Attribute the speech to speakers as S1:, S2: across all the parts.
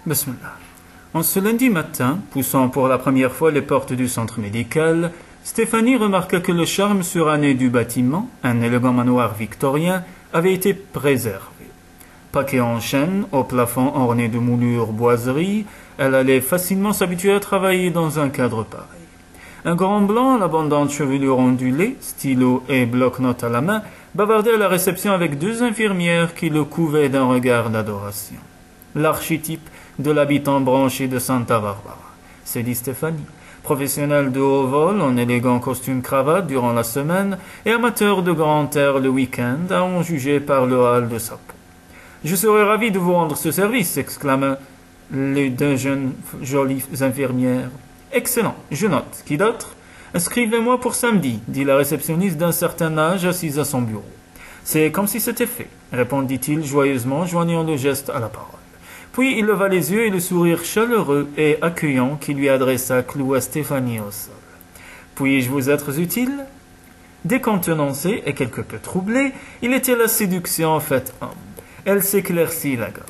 S1: Bismillah. En ce lundi matin, poussant pour la première fois les portes du centre médical, Stéphanie remarqua que le charme suranné du bâtiment, un élégant manoir victorien, avait été préservé. Paquet en chêne, au plafond orné de moulures boiseries, elle allait facilement s'habituer à travailler dans un cadre pareil. Un grand blanc à l'abondante chevelure ondulée, stylo et bloc-notes à la main, bavardait à la réception avec deux infirmières qui le couvaient d'un regard d'adoration. L'archétype de l'habitant branché de Santa Barbara, se dit Stéphanie, professionnel de haut vol en élégant costume cravate durant la semaine et amateur de grand air le week-end, à en juger par le hâle de sa peau. « Je serais ravi de vous rendre ce service » exclama les deux jeunes jolies infirmières. « Excellent, je note. Qui d'autre ?»« Inscrivez-moi pour samedi » dit la réceptionniste d'un certain âge assise à son bureau. « C'est comme si c'était fait » répondit-il joyeusement, joignant le geste à la parole. Puis il leva les yeux et le sourire chaleureux et accueillant qui lui adressa cloua Stéphanie au sol. « Puis-je vous être utile ?» Décontenancé et quelque peu troublé, il était la séduction faite homme. Elle s'éclaircit la gorge.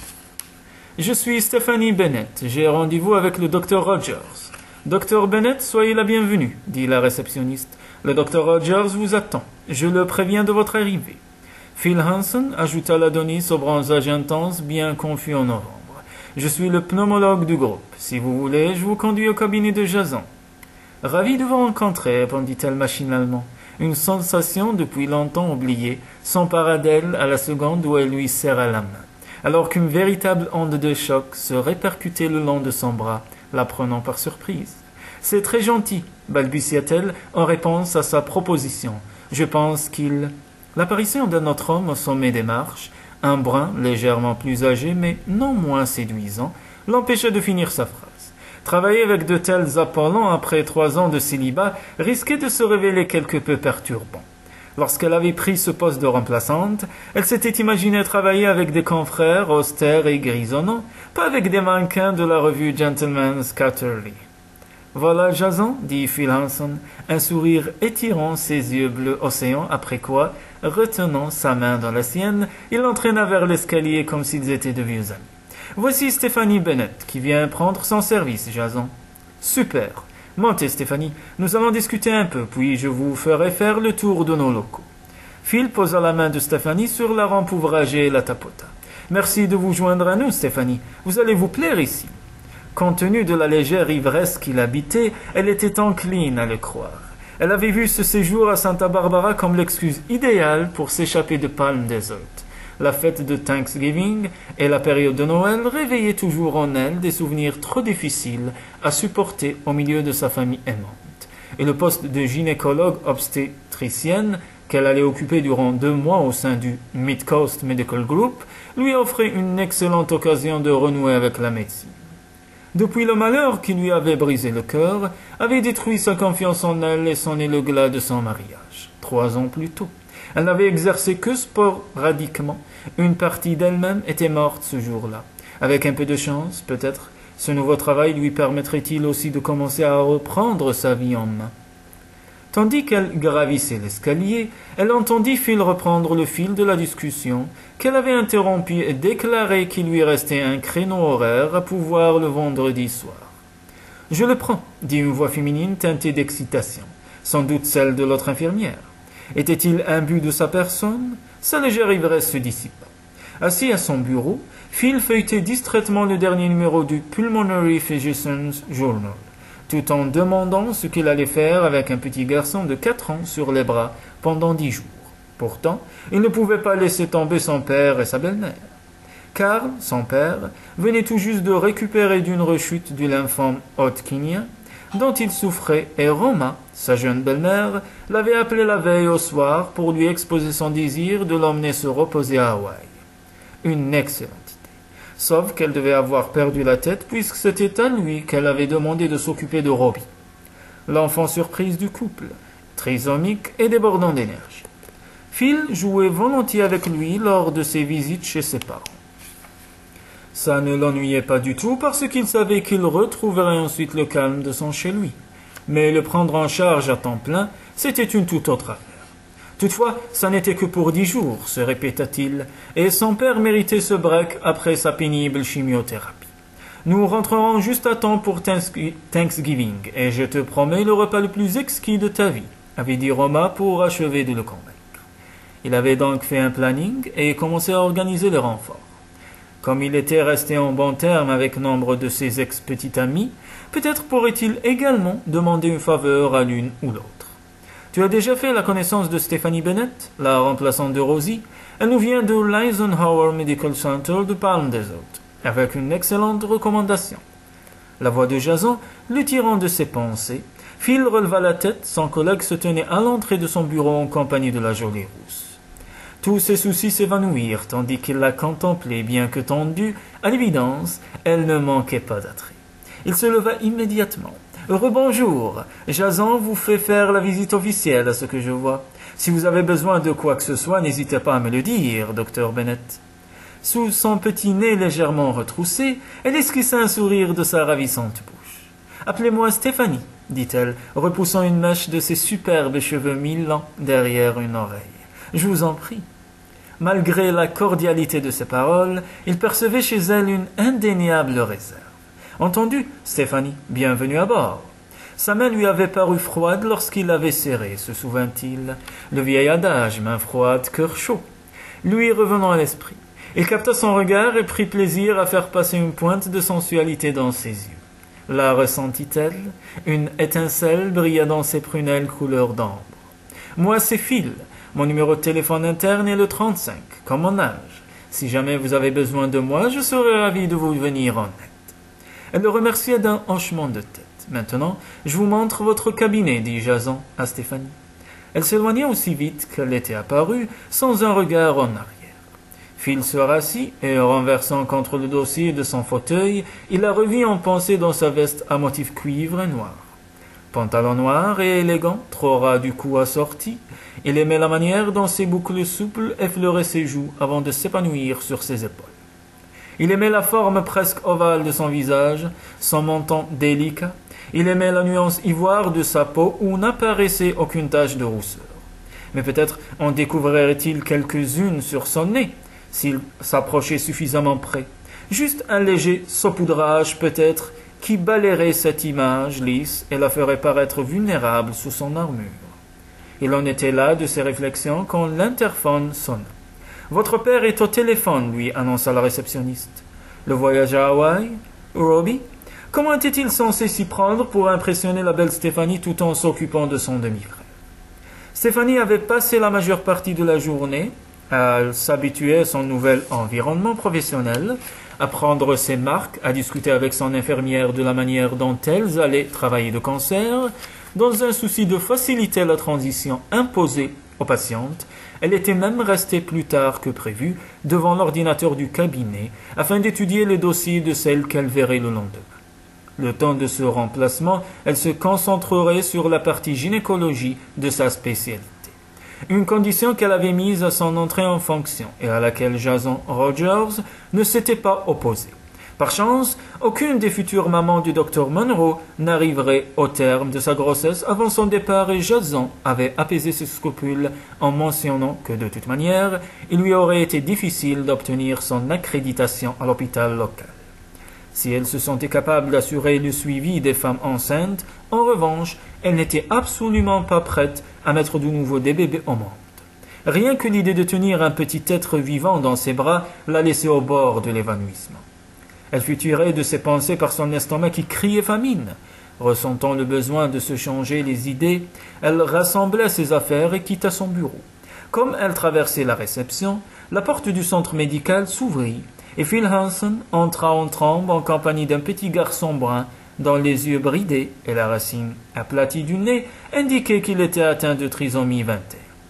S1: « Je suis Stéphanie Bennett. J'ai rendez-vous avec le docteur Rogers. »« Docteur Bennett, soyez la bienvenue, » dit la réceptionniste. « Le docteur Rogers vous attend. Je le préviens de votre arrivée. » Phil Hansen, ajouta l'Adonis au bronzage intense, bien confus en novembre. « Je suis le pneumologue du groupe. Si vous voulez, je vous conduis au cabinet de Jason. »« Ravi de vous rencontrer, » répondit-elle machinalement. Une sensation depuis longtemps oubliée s'empara d'elle à la seconde où elle lui serra la main, alors qu'une véritable onde de choc se répercutait le long de son bras, la prenant par surprise. « C'est très gentil, » balbutia-t-elle en réponse à sa proposition. « Je pense qu'il... » L'apparition d'un autre homme au sommet des marches, un brun légèrement plus âgé mais non moins séduisant, l'empêcha de finir sa phrase. Travailler avec de tels Apollons après 3 ans de célibat risquait de se révéler quelque peu perturbant. Lorsqu'elle avait pris ce poste de remplaçante, elle s'était imaginée travailler avec des confrères austères et grisonnants, pas avec des mannequins de la revue Gentleman's Quarterly. « Voilà Jason, » dit Phil Hansen, un sourire étirant ses yeux bleus océan, après quoi, retenant sa main dans la sienne, il l'entraîna vers l'escalier comme s'ils étaient de vieux amis. « Voici Stéphanie Bennett, qui vient prendre son service, Jason. »« Super. Montez, Stéphanie, nous allons discuter un peu, puis je vous ferai faire le tour de nos locaux. » Phil posa la main de Stéphanie sur la rampe ouvragée et la tapota. « Merci de vous joindre à nous, Stéphanie. Vous allez vous plaire ici. » Compte tenu de la légère ivresse qui l'habitait, elle était encline à le croire. Elle avait vu ce séjour à Santa Barbara comme l'excuse idéale pour s'échapper de Palm Desert. La fête de Thanksgiving et la période de Noël réveillaient toujours en elle des souvenirs trop difficiles à supporter au milieu de sa famille aimante. Et le poste de gynécologue obstétricienne qu'elle allait occuper durant 2 mois au sein du Mid-Coast Medical Group lui offrait une excellente occasion de renouer avec la médecine. Depuis le malheur qui lui avait brisé le cœur, avait détruit sa confiance en elle et sonné le glas de son mariage, 3 ans plus tôt. Elle n'avait exercé que sporadiquement. Une partie d'elle-même était morte ce jour-là. Avec un peu de chance, peut-être, ce nouveau travail lui permettrait-il aussi de commencer à reprendre sa vie en main. Tandis qu'elle gravissait l'escalier, elle entendit Phil reprendre le fil de la discussion qu'elle avait interrompu et déclarer qu'il lui restait un créneau horaire à pouvoir le vendredi soir. « Je le prends » dit une voix féminine teintée d'excitation, sans doute celle de l'autre infirmière. Était-il imbu de sa personne? Sa légère ivresse se dissipa. Assis à son bureau, Phil feuilletait distraitement le dernier numéro du Pulmonary Physician's Journal, tout en demandant ce qu'il allait faire avec un petit garçon de 4 ans sur les bras pendant 10 jours. Pourtant, il ne pouvait pas laisser tomber son père et sa belle-mère. Karl, son père, venait tout juste de récupérer d'une rechute du lymphome hodgkinien dont il souffrait, et Roma, sa jeune belle-mère, l'avait appelé la veille au soir pour lui exposer son désir de l'emmener se reposer à Hawaï. Une excellente idée. Sauf qu'elle devait avoir perdu la tête puisque c'était à lui qu'elle avait demandé de s'occuper de Robbie, l'enfant surprise du couple, trisomique et débordant d'énergie. Phil jouait volontiers avec lui lors de ses visites chez ses parents. Ça ne l'ennuyait pas du tout parce qu'il savait qu'il retrouverait ensuite le calme de son chez lui. Mais le prendre en charge à temps plein, c'était une toute autre affaire. Toutefois, ça n'était que pour 10 jours, se répéta-t-il, et son père méritait ce break après sa pénible chimiothérapie. Nous rentrerons juste à temps pour Thanksgiving, et je te promets le repas le plus exquis de ta vie, avait dit Roma pour achever de le convaincre. Il avait donc fait un planning et commencé à organiser les renforts. Comme il était resté en bon terme avec nombre de ses ex-petits amis, peut-être pourrait-il également demander une faveur à l'une ou l'autre. Tu as déjà fait la connaissance de Stephanie Bennett, la remplaçante de Rosie. Elle nous vient de l'Eisenhower Medical Center de Palm Desert, avec une excellente recommandation. La voix de Jason le tirant de ses pensées, Phil releva la tête, son collègue se tenait à l'entrée de son bureau en compagnie de la jolie rousse. Tous ses soucis s'évanouirent, tandis qu'il la contemplait, bien que tendue, à l'évidence, elle ne manquait pas d'attrait. Il se leva immédiatement. « Rebonjour, Jason vous fait faire la visite officielle à ce que je vois. Si vous avez besoin de quoi que ce soit, n'hésitez pas à me le dire, Dr. Bennett. » Sous son petit nez légèrement retroussé, elle esquissa un sourire de sa ravissante bouche. « Appelez-moi Stéphanie, dit-elle, repoussant une mèche de ses superbes cheveux mi-longs derrière une oreille. « Je vous en prie. » Malgré la cordialité de ses paroles, il percevait chez elle une indéniable réserve. « Entendu, Stéphanie, bienvenue à bord. » Sa main lui avait paru froide lorsqu'il l'avait serrée, se souvint-il. Le vieil adage, main froide, cœur chaud. Lui revenant à l'esprit, il capta son regard et prit plaisir à faire passer une pointe de sensualité dans ses yeux. La ressentit-elle? Une étincelle brilla dans ses prunelles couleur d'ambre. « Moi, c'est Phil. Mon numéro de téléphone interne est le 35, comme mon âge. Si jamais vous avez besoin de moi, je serai ravi de vous venir en aide. » Elle le remercia d'un hochement de tête. « Maintenant, je vous montre votre cabinet, dit Jason à Stéphanie. » Elle s'éloigna aussi vite qu'elle était apparue, sans un regard en arrière. Phil se rassit, et renversant contre le dossier de son fauteuil, il la revit en pensée dans sa veste à motif cuivre et noir. Pantalon noir et élégant, trop ras du cou assorti, il aimait la manière dont ses boucles souples effleuraient ses joues avant de s'épanouir sur ses épaules. Il aimait la forme presque ovale de son visage, son menton délicat. Il aimait la nuance ivoire de sa peau où n'apparaissait aucune tache de rousseur. Mais peut-être en découvrirait-il quelques-unes sur son nez, s'il s'approchait suffisamment près. Juste un léger saupoudrage peut-être, qui balayerait cette image lisse et la ferait paraître vulnérable sous son armure. Il en était là de ses réflexions quand l'interphone sonna. « Votre père est au téléphone, lui, annonça la réceptionniste. Le voyage à Hawaï? Robbie? Comment était-il censé s'y prendre pour impressionner la belle Stéphanie tout en s'occupant de son demi-frère? » Stéphanie avait passé la majeure partie de la journée à s'habituer à son nouvel environnement professionnel, à prendre ses marques, à discuter avec son infirmière de la manière dont elles allaient travailler de concert. Dans un souci de faciliter la transition imposée aux patientes, elle était même restée plus tard que prévu devant l'ordinateur du cabinet afin d'étudier les dossiers de celles qu'elle verrait le lendemain. Le temps de ce remplacement, elle se concentrerait sur la partie gynécologie de sa spécialité. Une condition qu'elle avait mise à son entrée en fonction et à laquelle Jason Rogers ne s'était pas opposé. Par chance, aucune des futures mamans du Dr Monroe n'arriverait au terme de sa grossesse avant son départ et Jason avait apaisé ses scrupules en mentionnant que de toute manière, il lui aurait été difficile d'obtenir son accréditation à l'hôpital local. Si elle se sentait capable d'assurer le suivi des femmes enceintes, en revanche, elle n'était absolument pas prête à mettre de nouveau des bébés au monde. Rien que l'idée de tenir un petit être vivant dans ses bras la laissait au bord de l'évanouissement. Elle fut tirée de ses pensées par son estomac qui criait famine. Ressentant le besoin de se changer les idées, elle rassembla ses affaires et quitta son bureau. Comme elle traversait la réception, la porte du centre médical s'ouvrit et Phil Hansen entra en trombe en compagnie d'un petit garçon brun dont les yeux bridés et la racine aplatie du nez indiquaient qu'il était atteint de trisomie 21.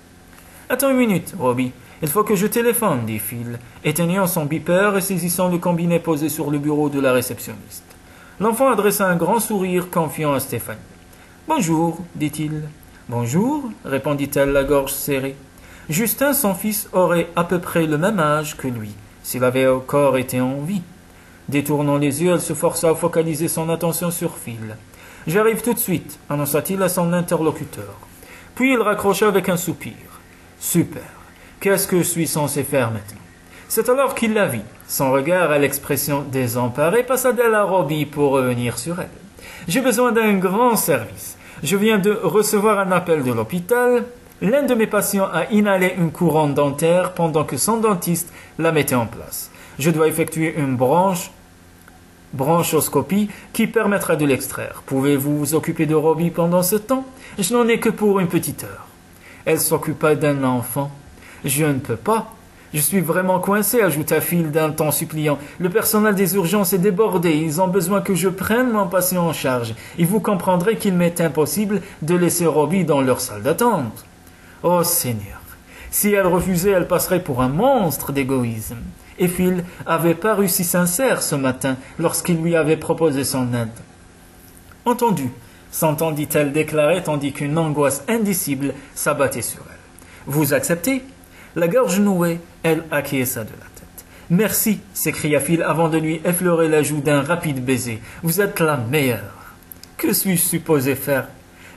S1: « Attends une minute, Robbie. Il faut que je téléphone, dit Phil, éteignant son beeper et saisissant le combiné posé sur le bureau de la réceptionniste. L'enfant adressa un grand sourire confiant à Stéphanie. « Bonjour, dit-il. »« Bonjour, répondit-elle, la gorge serrée. Justin, son fils, aurait à peu près le même âge que lui, s'il avait encore été en vie. Détournant les yeux, elle se força à focaliser son attention sur Phil. « J'arrive tout de suite, annonça-t-il à son interlocuteur. Puis il raccrocha avec un soupir. Super. Qu'est-ce que je suis censé faire maintenant? C'est alors qu'il la vit. Son regard à l'expression désemparée passa d'elle à Robbie pour revenir sur elle. J'ai besoin d'un grand service. Je viens de recevoir un appel de l'hôpital. L'un de mes patients a inhalé une couronne dentaire pendant que son dentiste la mettait en place. Je dois effectuer une bronchoscopie qui permettra de l'extraire. Pouvez-vous vous occuper de Robbie pendant ce temps? Je n'en ai que pour une petite heure. Elle s'occupa d'un enfant. Je ne peux pas. Je suis vraiment coincé, ajouta Phil d'un ton suppliant. Le personnel des urgences est débordé. Ils ont besoin que je prenne mon patient en charge. Et vous comprendrez qu'il m'est impossible de laisser Robbie dans leur salle d'attente. Oh Seigneur, si elle refusait, elle passerait pour un monstre d'égoïsme. Et Phil avait paru si sincère ce matin lorsqu'il lui avait proposé son aide. Entendu, s'entendit-elle déclarer tandis qu'une angoisse indicible s'abattait sur elle. Vous acceptez? La gorge nouée, elle acquiesça de la tête. Merci, s'écria Phil avant de lui effleurer la joue d'un rapide baiser. Vous êtes la meilleure. Que suis-je supposé faire?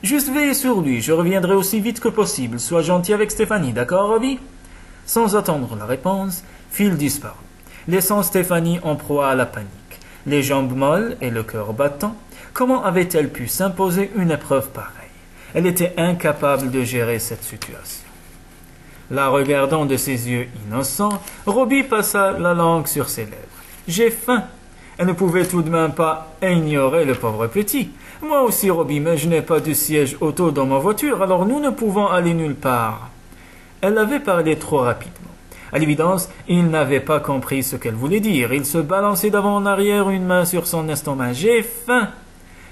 S1: Juste veiller sur lui, je reviendrai aussi vite que possible. Sois gentil avec Stéphanie, d'accord, Robbie? Sans attendre la réponse, Phil disparut, laissant Stéphanie en proie à la panique. Les jambes molles et le cœur battant, comment avait-elle pu s'imposer une épreuve pareille? Elle était incapable de gérer cette situation. La regardant de ses yeux innocents, Robbie passa la langue sur ses lèvres. « J'ai faim !» Elle ne pouvait tout de même pas ignorer le pauvre petit. « Moi aussi, Robbie, mais je n'ai pas de siège auto dans ma voiture, alors nous ne pouvons aller nulle part. » Elle avait parlé trop rapidement. À l'évidence, il n'avait pas compris ce qu'elle voulait dire. Il se balançait d'avant en arrière, une main sur son estomac. « J'ai faim !»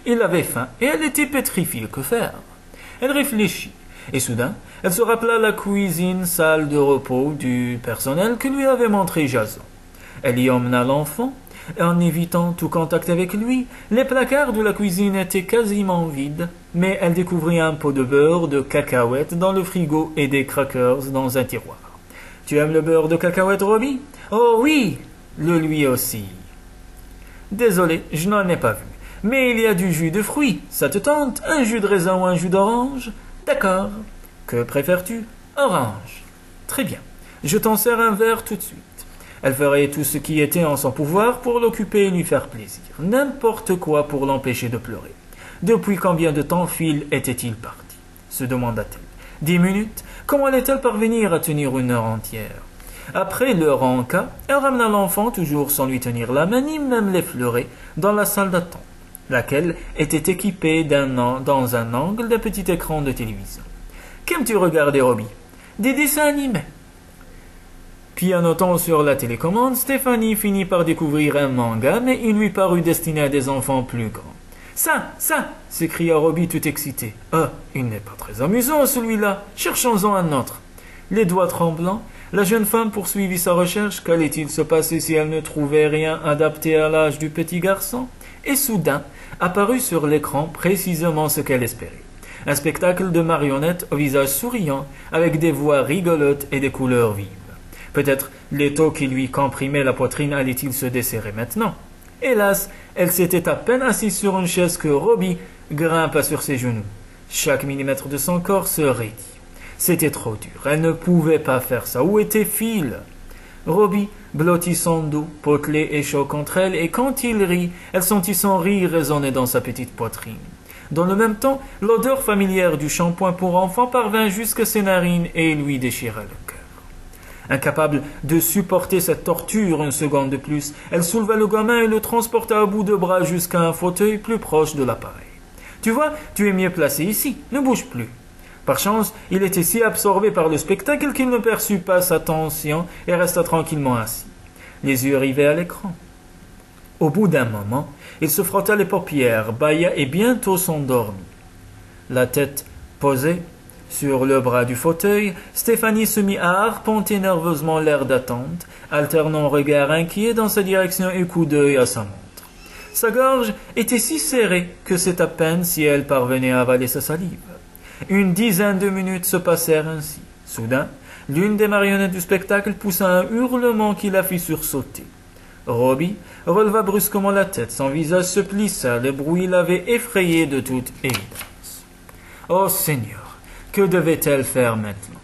S1: Il avait faim, et elle était pétrifiée. Que faire? Elle réfléchit. Et soudain, elle se rappela la cuisine, salle de repos du personnel que lui avait montré Jason. Elle y emmena l'enfant, en évitant tout contact avec lui. Les placards de la cuisine étaient quasiment vides, mais elle découvrit un pot de beurre de cacahuètes dans le frigo et des crackers dans un tiroir. « Tu aimes le beurre de cacahuètes, Robbie? »« Oh oui, le lui aussi. »« Désolé, je n'en ai pas vu. Mais il y a du jus de fruits. Ça te tente? Un jus de raisin ou un jus d'orange? » D'accord. Que préfères-tu? Orange. Très bien. Je t'en sers un verre tout de suite. Elle ferait tout ce qui était en son pouvoir pour l'occuper et lui faire plaisir. N'importe quoi pour l'empêcher de pleurer. Depuis combien de temps Phil était-il parti? Se demanda-t-elle. 10 minutes? Comment allait-elle parvenir à tenir une heure entière? Après leur encas, elle ramena l'enfant, toujours sans lui tenir la main, ni même l'effleurer, dans la salle d'attente, laquelle était équipée dans un angle d'un petit écran de télévision. « Qu'aimes-tu regarder, Robbie? »« Des dessins animés. » Pianotant sur la télécommande, Stéphanie finit par découvrir un manga, mais il lui parut destiné à des enfants plus grands. « Ça !» s'écria Robbie tout excité. « Ah, il n'est pas très amusant celui-là. Cherchons-en un autre. » Les doigts tremblants, la jeune femme poursuivit sa recherche. Qu'allait-il se passer si elle ne trouvait rien adapté à l'âge du petit garçon? Et soudain, apparut sur l'écran précisément ce qu'elle espérait. Un spectacle de marionnettes au visage souriant, avec des voix rigolotes et des couleurs vives. Peut-être l'étau qui lui comprimait la poitrine allait-il se desserrer maintenant. Hélas, elle s'était à peine assise sur une chaise que Robbie grimpa sur ses genoux. Chaque millimètre de son corps se raidit. C'était trop dur, elle ne pouvait pas faire ça. Où était Phil? Robbie blottit son dos, potelé et chaud contre elle, et quand il rit, elle sentit son rire résonner dans sa petite poitrine. Dans le même temps, l'odeur familière du shampoing pour enfants parvint jusqu'à ses narines et lui déchira le cœur. Incapable de supporter cette torture une seconde de plus, elle souleva le gamin et le transporta à bout de bras jusqu'à un fauteuil plus proche de l'appareil. « Tu vois, tu es mieux placé ici, ne bouge plus. » Par chance, il était si absorbé par le spectacle qu'il ne perçut pas sa tension et resta tranquillement assis, les yeux rivés à l'écran. Au bout d'un moment, il se frotta les paupières, bâilla et bientôt s'endormit. La tête posée sur le bras du fauteuil, Stéphanie se mit à arpenter nerveusement l'air d'attente, alternant regard inquiet dans sa direction et coup d'œil à sa montre. Sa gorge était si serrée que c'est à peine si elle parvenait à avaler sa salive. Une dizaine de minutes se passèrent ainsi. Soudain, l'une des marionnettes du spectacle poussa un hurlement qui la fit sursauter. Robbie releva brusquement la tête, son visage se plissa, le bruit l'avait effrayé de toute évidence. Oh Seigneur, que devait-elle faire maintenant?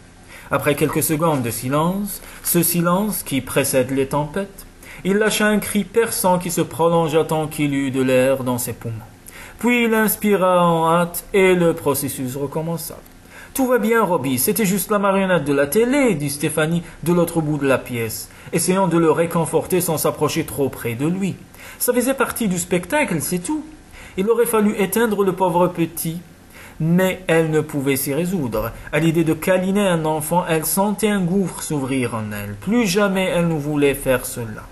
S1: Après quelques secondes de silence, ce silence qui précède les tempêtes, il lâcha un cri perçant qui se prolongea tant qu'il eut de l'air dans ses poumons. Puis il inspira en hâte et le processus recommença. « Tout va bien, Robbie, c'était juste la marionnette de la télé, dit Stéphanie de l'autre bout de la pièce, essayant de le réconforter sans s'approcher trop près de lui. Ça faisait partie du spectacle, c'est tout. Il aurait fallu éteindre le pauvre petit. Mais elle ne pouvait s'y résoudre. À l'idée de câliner un enfant, elle sentait un gouffre s'ouvrir en elle. Plus jamais elle ne voulait faire cela.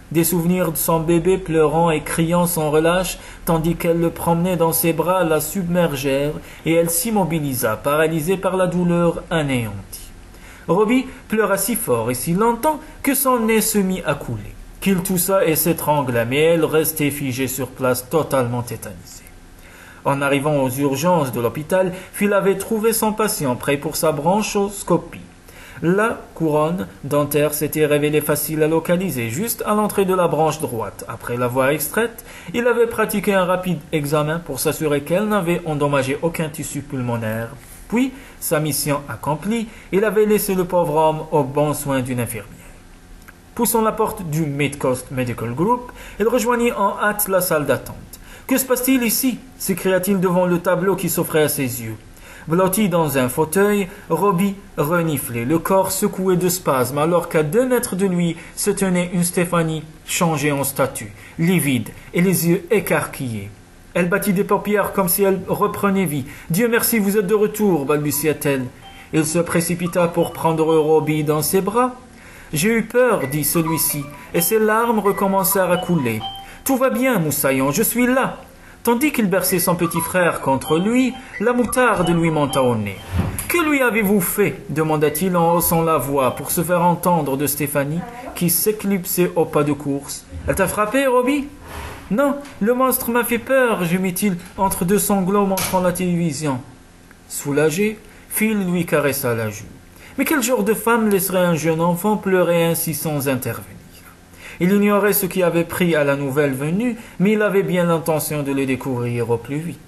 S1: Des souvenirs de son bébé pleurant et criant sans relâche, tandis qu'elle le promenait dans ses bras, la submergèrent, et elle s'immobilisa, paralysée par la douleur anéantie. Robbie pleura si fort et si longtemps que son nez se mit à couler, qu'il toussa et s'étrangla, mais elle restait figée sur place, totalement tétanisée. En arrivant aux urgences de l'hôpital, Phil avait trouvé son patient prêt pour sa bronchoscopie. La couronne dentaire s'était révélée facile à localiser, juste à l'entrée de la branche droite. Après l'avoir extraite, il avait pratiqué un rapide examen pour s'assurer qu'elle n'avait endommagé aucun tissu pulmonaire. Puis, sa mission accomplie, il avait laissé le pauvre homme aux bons soins d'une infirmière. Poussant la porte du Midcoast Medical Group, il rejoignit en hâte la salle d'attente. « Que se passe-t-il ici » s'écria-t-il devant le tableau qui s'offrait à ses yeux. Blotti dans un fauteuil, Robbie reniflait, le corps secoué de spasmes, alors qu'à 2 mètres de lui se tenait une Stéphanie changée en statue, livide et les yeux écarquillés. Elle battit des paupières comme si elle reprenait vie. « Dieu merci, vous êtes de retour » balbutia-t-elle. Il se précipita pour prendre Robbie dans ses bras. « J'ai eu peur » dit celui-ci, et ses larmes recommencèrent à couler. « Tout va bien, moussaillon, je suis là !» Tandis qu'il berçait son petit frère contre lui, la moutarde lui monta au nez. « Que lui avez-vous fait » demanda-t-il en haussant la voix pour se faire entendre de Stéphanie, qui s'éclipsait au pas de course. « Elle t'a frappé, Robbie ?»« Non, le monstre m'a fait peur » gemit-il entre 2 sanglots montrant la télévision. Soulagé, Phil lui caressa la joue. Mais quel genre de femme laisserait un jeune enfant pleurer ainsi sans intervenir? Il ignorait ce qui avait pris à la nouvelle venue, mais il avait bien l'intention de le découvrir au plus vite.